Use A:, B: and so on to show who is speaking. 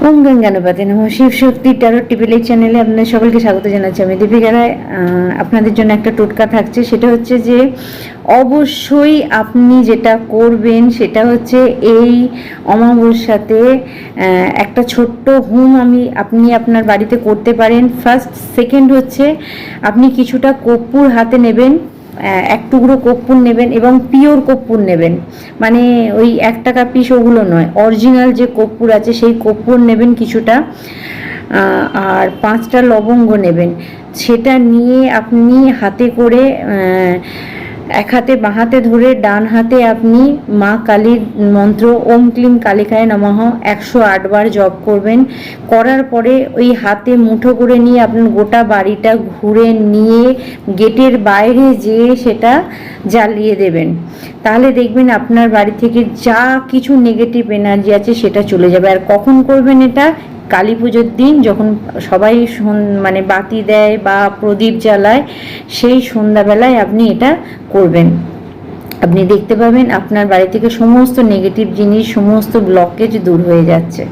A: ওম গঙ্গানুপাতে নমঃ। শিব শক্তি ট্যারো টিপিলেক চ্যানেলে আপনাদের সকলকে স্বাগত জানাচ্ছি। আমি দীপিকা রায়। আপনাদের জন্য একটা টোটকা থাকছে, সেটা হচ্ছে যে অবশ্যই আপনি যেটা করবেন সেটা হচ্ছে এই অমাবস্যাতে একটা ছোট্ট হোম আপনি আপনার বাড়িতে করতে পারেন। ফার্স্ট, সেকেন্ড হচ্ছে আপনি কিছুটা কর্পূর হাতে নেবেন, এক টুকরো কর্পূর নেবেন এবং পিওর কর্পূর নেবেন, মানে ওই 1 টাকা পিস ওগুলো নয়, অরিজিনাল যে কর্পূর আছে সেই কর্পূর নেবেন কিছুটা, আর 5টা লবঙ্গ নেবেন। সেটা নিয়ে আপনি হাতে করে এক হাতে বাঁ হাতে ধরে ডান হাতে আপনি মা কালীর মন্ত্র ওম ক্লিম কালিকায় নমঃ 108 বার জপ করবেন। করার পরে ওই হাতে মুঠো করে নিয়ে আপনার গোটা বাড়িটা ঘুরে নিয়ে গেটের বাইরে যেয়ে সেটা জ্বালিয়ে দেবেন। তাহলে দেখবেন আপনার বাড়ি থেকে যা কিছু নেগেটিভ এনার্জি আছে সেটা চলে যাবে। আর কখন করবেন এটা? কালী পুজোর দিন, যখন সবাই মানে বাতি দেয় বা প্রদীপ জ্বালায়, সেই সন্ধ্যাবেলায় আপনি এটা করবেন। আপনি দেখতে পাবেন আপনার বাড়ি থেকে সমস্ত নেগেটিভ জিনিস, সমস্ত ব্লকেজ দূর হয়ে যাচ্ছে।